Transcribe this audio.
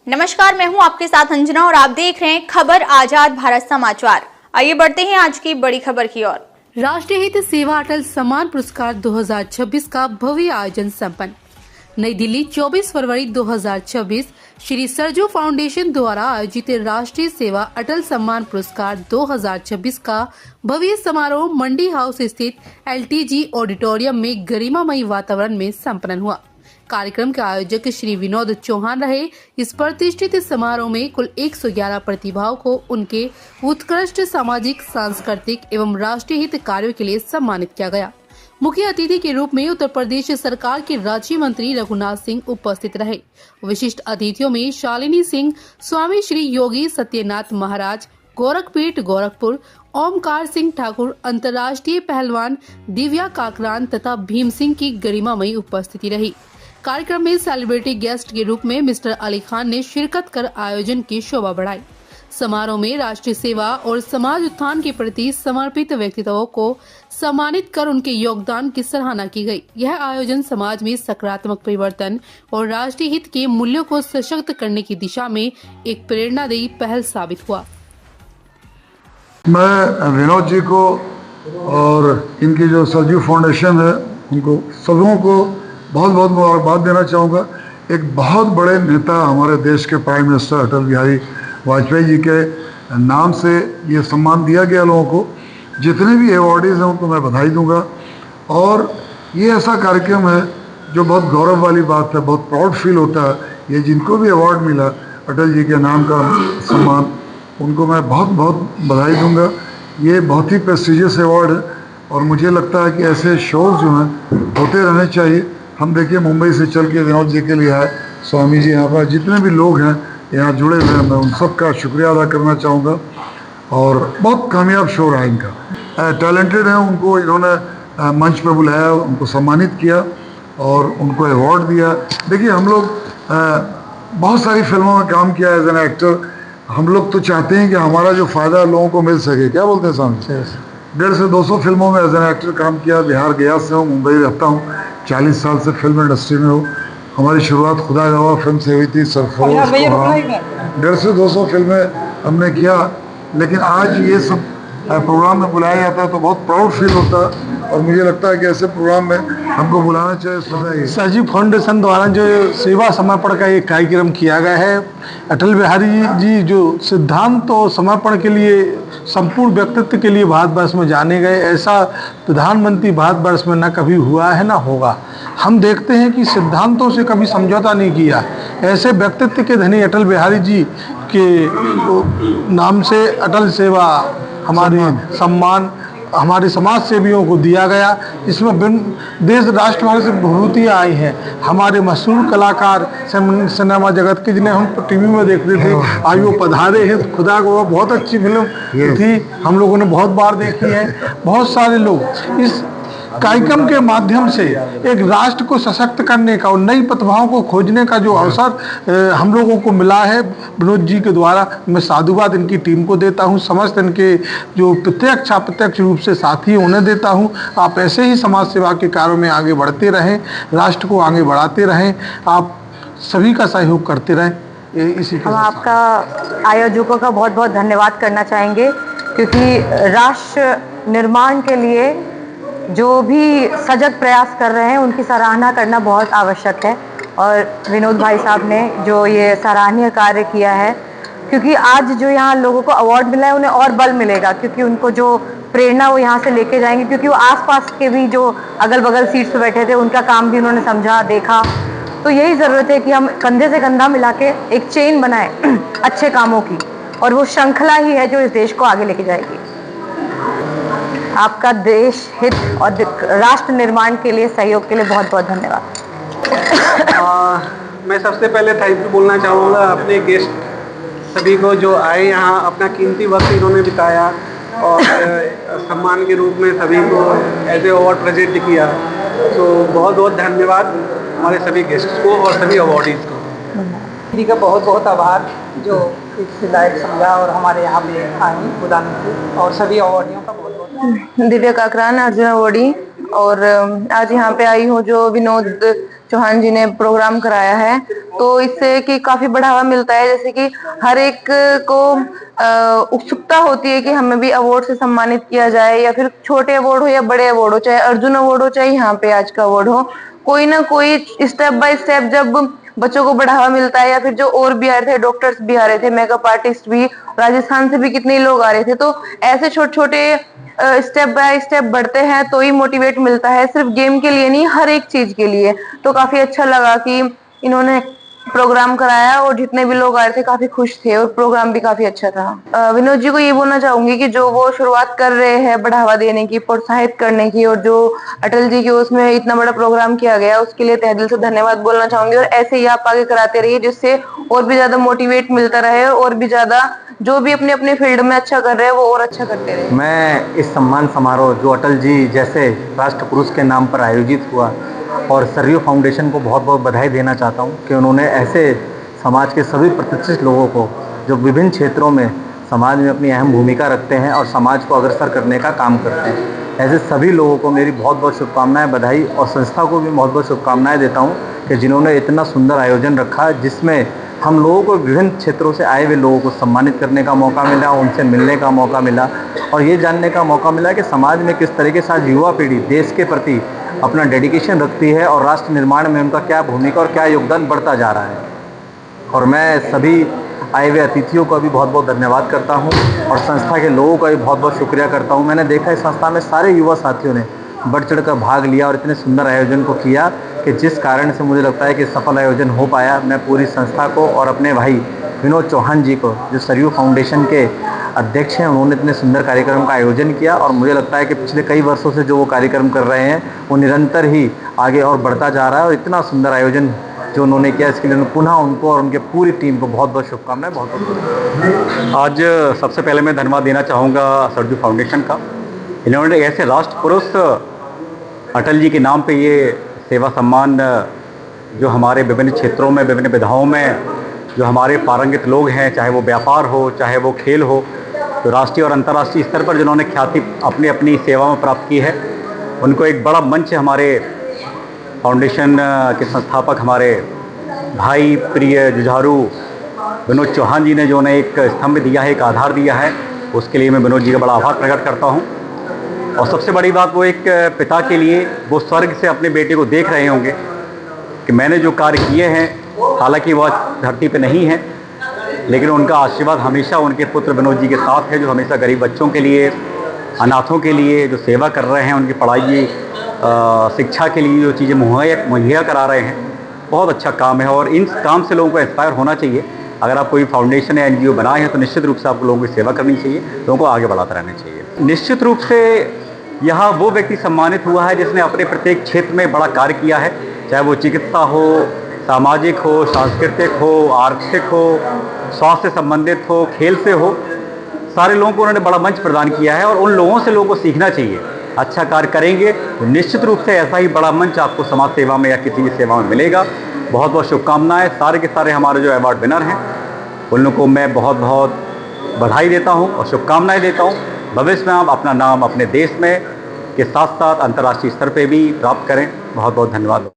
नमस्कार, मैं हूं आपके साथ अंजना और आप देख रहे हैं खबर आजाद भारत समाचार। आइए बढ़ते हैं आज की बड़ी खबर की ओर। राष्ट्रीय हित सेवा अटल सम्मान पुरस्कार 2026 का भव्य आयोजन संपन्न। नई दिल्ली 24 फरवरी 2026 श्री सरजू फाउंडेशन द्वारा आयोजित राष्ट्रीय सेवा अटल सम्मान पुरस्कार 2026 का भव्य समारोह मंडी हाउस स्थित LTG ऑडिटोरियम में गरिमामयी वातावरण में संपन्न हुआ। कार्यक्रम के आयोजक श्री विनोद चौहान रहे। इस प्रतिष्ठित समारोह में कुल 111 प्रतिभाओं को उनके उत्कृष्ट सामाजिक, सांस्कृतिक एवं राष्ट्रीय हित कार्यों के लिए सम्मानित किया गया। मुख्य अतिथि के रूप में उत्तर प्रदेश सरकार के राज्य मंत्री रघुनाथ सिंह उपस्थित रहे। विशिष्ट अतिथियों में शालिनी सिंह, स्वामी श्री योगी सत्यनाथ महाराज, गोरखपीठ गोरखपुर, ओमकार सिंह ठाकुर, अंतर्राष्ट्रीय पहलवान दिव्या काकरान तथा भीम सिंह की गरिमामयी उपस्थिति रही। कार्यक्रम में सेलिब्रिटी गेस्ट के रूप में मिस्टर अली खान ने शिरकत कर आयोजन की शोभा बढ़ाई। समारोह में राष्ट्रीय सेवा और समाज उत्थान के प्रति समर्पित व्यक्तित्वों को सम्मानित कर उनके योगदान की सराहना की गई। यह आयोजन समाज में सकारात्मक परिवर्तन और राष्ट्रीय हित के मूल्यों को सशक्त करने की दिशा में एक प्रेरणादायी पहल साबित हुआ। मैं विनोद जी को और इनकी जो सरजू फाउंडेशन है उनको सबों को बहुत बहुत मुबारकबाद देना चाहूँगा। एक बहुत बड़े नेता हमारे देश के प्राइम मिनिस्टर अटल बिहारी वाजपेयी जी के नाम से ये सम्मान दिया गया लोगों को। जितने भी अवॉर्डीज़ हैं उनको मैं बधाई दूंगा। और ये ऐसा कार्यक्रम है जो बहुत गौरव वाली बात है, बहुत प्राउड फील होता है। ये जिनको भी अवार्ड मिला अटल जी के नाम का सम्मान, उनको मैं बहुत बहुत बधाई दूंगा। ये बहुत ही प्रेस्टिजियस अवार्ड है और मुझे लगता है कि ऐसे शोज़ जो हैं होते रहने चाहिए। हम देखिए मुंबई से चल के विनोद जी के लिए आए, स्वामी जी यहाँ पर जितने भी लोग हैं यहाँ जुड़े हुए हैं, मैं उन सब का शुक्रिया अदा करना चाहूँगा। और बहुत कामयाब शो रहा इनका। टैलेंटेड हैं, उनको इन्होंने मंच पे बुलाया, उनको सम्मानित किया और उनको अवार्ड दिया। देखिए हम लोग बहुत सारी फिल्मों में काम किया एज एन एक्टर। हम लोग तो चाहते हैं कि हमारा जो फ़ायदा लोगों को मिल सके। क्या बोलते हैं स्वामी? 150 से 200 फिल्मों में एज एन एक्टर काम किया। बिहार गया से हूँ, मुंबई रहता हूँ, 40 साल से फिल्म इंडस्ट्री में हूँ। हमारी शुरुआत खुदा गवाह फिल्म से हुई थी। सरफरोश 150 से 200 फिल्में हमने किया। लेकिन आज ये सब प्रोग्राम में बुलाया जाता है तो बहुत प्राउड फील होता है और मुझे लगता है कि ऐसे प्रोग्राम में हमको बुलाना चाहिए। सरजू फाउंडेशन द्वारा जो सेवा समर्पण का एक कार्यक्रम किया गया है, अटल बिहारी जी जो सिद्धांत और समर्पण के लिए संपूर्ण व्यक्तित्व के लिए भारतवर्ष में जाने गए, ऐसा प्रधानमंत्री भारतवर्ष में न कभी हुआ है ना होगा। हम देखते हैं कि सिद्धांतों से कभी समझौता नहीं किया। ऐसे व्यक्तित्व के धनी अटल बिहारी जी के नाम से अटल सेवा हमारे सम्मान हमारे समाज सेवियों को दिया गया। इसमें देश राष्ट्र भर से विभूतियाँ आई हैं। हमारे मशहूर कलाकार सिनेमा जगत के जिन्हें हम टीवी में देखते थे, आज वो पधारे हैं। खुदा को वो बहुत अच्छी फिल्म थी, हम लोगों ने बहुत बार देखी है। बहुत सारे लोग इस कार्यक्रम के माध्यम से एक राष्ट्र को सशक्त करने का और नई प्रतिभाओं को खोजने का जो अवसर हम लोगों को मिला है विनोद जी के द्वारा, मैं साधुवाद इनकी टीम को देता हूं। समस्त इनके जो प्रत्यक्ष अप्रत्यक्ष रूप से साथी उन्हें देता हूं। आप ऐसे ही समाज सेवा के कार्यों में आगे बढ़ते रहें, राष्ट्र को आगे बढ़ाते रहें, आप सभी का सहयोग करते रहें। इसी के हम आपका आयोजकों का बहुत बहुत धन्यवाद करना चाहेंगे, क्योंकि राष्ट्र निर्माण के लिए जो भी सजग प्रयास कर रहे हैं उनकी सराहना करना बहुत आवश्यक है। और विनोद भाई साहब ने जो ये सराहनीय कार्य किया है, क्योंकि आज जो यहाँ लोगों को अवार्ड मिला है उन्हें और बल मिलेगा, क्योंकि उनको जो प्रेरणा वो यहाँ से लेके जाएंगे, क्योंकि वो आसपास के भी जो अगल बगल सीट्स पे बैठे थे उनका काम भी उन्होंने समझा, देखा। तो यही ज़रूरत है कि हम कंधे से कंधा मिला के एक चेन बनाए अच्छे कामों की, और वो श्रृंखला ही है जो इस देश को आगे लेके जाएगी। आपका देश हित और राष्ट्र निर्माण के लिए सहयोग के लिए बहुत बहुत धन्यवाद। मैं सबसे पहले थैंक यू बोलना चाहूँगा अपने गेस्ट सभी को जो आए यहाँ, अपना कीमती वक्त इन्होंने बिताया और सम्मान के रूप में सभी को एज ए अवार्ड प्रेजेंट किया। तो बहुत बहुत धन्यवाद हमारे सभी गेस्ट को और सभी अवार्डीज़ को। जी का बहुत बहुत आभार जो इस लायक समझा और हमारे यहाँ पे आई प्रधानमंत्री और सभी अवार्डियों का बहुत बहुत। दिव्या काकरान, अर्जुन अवार्डी, और आज यहाँ पे आई हूँ जो विनोद चौहान जी ने प्रोग्राम कराया है, तो इससे कि काफी बढ़ावा मिलता है। जैसे कि हर एक को उत्सुकता होती है कि हमें भी अवार्ड से सम्मानित किया जाए, या फिर छोटे अवार्ड हो या बड़े अवार्ड हो, चाहे अर्जुन अवार्ड हो चाहे यहाँ पे आज का अवार्ड हो, कोई ना कोई स्टेप बाय स्टेप जब बच्चों को बढ़ावा मिलता है, या फिर जो और भी आ रहे थे, डॉक्टर्स भी आ रहे थे, मेकअप आर्टिस्ट भी, राजस्थान से भी कितने लोग आ रहे थे, तो ऐसे छोटे छोटे स्टेप बाय स्टेप बढ़ते हैं तो ही मोटिवेट मिलता है, सिर्फ गेम के लिए नहीं, हर एक चीज के लिए। तो काफी अच्छा लगा कि इन्होंने प्रोग्राम कराया और जितने भी लोग आए थे काफी खुश थे और प्रोग्राम भी काफी अच्छा था। विनोद जी को ये बोलना चाहूंगी कि जो वो शुरुआत कर रहे हैं बढ़ावा देने की, प्रोत्साहित करने की, और जो अटल जी के उसमें इतना बड़ा प्रोग्राम किया गया उसके लिए तहे दिल से धन्यवाद बोलना चाहूंगी। और ऐसे ही आप आगे कराते रहिए, जिससे और भी ज्यादा मोटिवेट मिलता रहे और भी ज्यादा जो भी अपने अपने फील्ड में अच्छा कर रहे हैं वो और अच्छा करते रहे। मैं इस सम्मान समारोह जो अटल जी जैसे राष्ट्र पुरुष के नाम पर आयोजित हुआ और सरयू फाउंडेशन को बहुत बहुत बधाई देना चाहता हूं कि उन्होंने ऐसे समाज के सभी प्रतिष्ठित लोगों को जो विभिन्न क्षेत्रों में समाज में अपनी अहम भूमिका रखते हैं और समाज को अग्रसर करने का काम करते हैं, ऐसे सभी लोगों को मेरी बहुत बहुत शुभकामनाएं, बधाई, और संस्था को भी बहुत बहुत शुभकामनाएं देता हूं कि जिन्होंने इतना सुंदर आयोजन रखा जिसमें हम लोगों को विभिन्न क्षेत्रों से आए हुए लोगों को सम्मानित करने का मौका मिला, उनसे मिलने का मौका मिला और ये जानने का मौका मिला कि समाज में किस तरीके से आज युवा पीढ़ी देश के प्रति अपना डेडिकेशन रखती है और राष्ट्र निर्माण में उनका क्या भूमिका और क्या योगदान बढ़ता जा रहा है। और मैं सभी आए हुए अतिथियों का भी बहुत बहुत धन्यवाद करता हूं और संस्था के लोगों का भी बहुत बहुत शुक्रिया करता हूं। मैंने देखा इस संस्था में सारे युवा साथियों ने बढ़ चढ़ कर भाग लिया और इतने सुंदर आयोजन को किया कि जिस कारण से मुझे लगता है कि सफल आयोजन हो पाया। मैं पूरी संस्था को और अपने भाई विनोद चौहान जी को, जो सरयू फाउंडेशन के अध्यक्ष हैं, उन्होंने इतने सुंदर कार्यक्रम का आयोजन किया और मुझे लगता है कि पिछले कई वर्षों से जो वो कार्यक्रम कर रहे हैं वो निरंतर ही आगे और बढ़ता जा रहा है। और इतना सुंदर आयोजन जो उन्होंने किया इसके लिए पुनः उनको और उनके पूरी टीम को बहुत बहुत शुभकामनाएं। बहुत बहुत आज सबसे पहले मैं धन्यवाद देना चाहूँगा सरयू फाउंडेशन का। इन्होंने ऐसे राष्ट्र पुरुष अटल जी के नाम पे ये सेवा सम्मान जो हमारे विभिन्न क्षेत्रों में, विभिन्न विधाओं में जो हमारे पारंगित लोग हैं, चाहे वो व्यापार हो, चाहे वो खेल हो, तो राष्ट्रीय और अंतर्राष्ट्रीय स्तर पर जिन्होंने ख्याति अपनी अपनी सेवा में प्राप्त की है, उनको एक बड़ा मंच हमारे फाउंडेशन के संस्थापक हमारे भाई प्रिय जुझारू विनोद चौहान जी ने जो उन्हें एक स्तंभ दिया है, एक आधार दिया है, उसके लिए मैं विनोद जी का बड़ा आभार प्रकट करता हूँ। और सबसे बड़ी बात, वो एक पिता के लिए वो स्वर्ग से अपने बेटे को देख रहे होंगे कि मैंने जो कार्य किए हैं, हालांकि वह धरती पे नहीं है, लेकिन उनका आशीर्वाद हमेशा उनके पुत्र विनोद जी के साथ है, जो हमेशा गरीब बच्चों के लिए, अनाथों के लिए जो सेवा कर रहे हैं, उनकी पढ़ाई शिक्षा के लिए जो चीज़ें मुहैया करा रहे हैं। बहुत अच्छा काम है और इन काम से लोगों को इंस्पायर होना चाहिए। अगर आप कोई फाउंडेशन या NGO बनाए हैं तो निश्चित रूप से आपको लोगों की सेवा करनी चाहिए, लोगों को आगे बढ़ाते रहना चाहिए। निश्चित रूप से यहाँ वो व्यक्ति सम्मानित हुआ है जिसने अपने प्रत्येक क्षेत्र में बड़ा कार्य किया है, चाहे वो चिकित्सा हो, सामाजिक हो, सांस्कृतिक हो, आर्थिक हो, स्वास्थ्य से संबंधित हो, खेल से हो, सारे लोगों को उन्होंने बड़ा मंच प्रदान किया है और उन लोगों से लोगों को सीखना चाहिए। अच्छा कार्य करेंगे तो निश्चित रूप से ऐसा ही बड़ा मंच आपको समाज सेवा में या किसी भी सेवा में मिलेगा। बहुत बहुत शुभकामनाएं। सारे के सारे हमारे जो अवार्ड विनर हैं उन लोगों को मैं बहुत बहुत बधाई देता हूं और शुभकामनाएं देता हूं। भविष्य में आप अपना नाम अपने देश में के साथ साथ अंतर्राष्ट्रीय स्तर पे भी प्राप्त करें। बहुत बहुत धन्यवाद।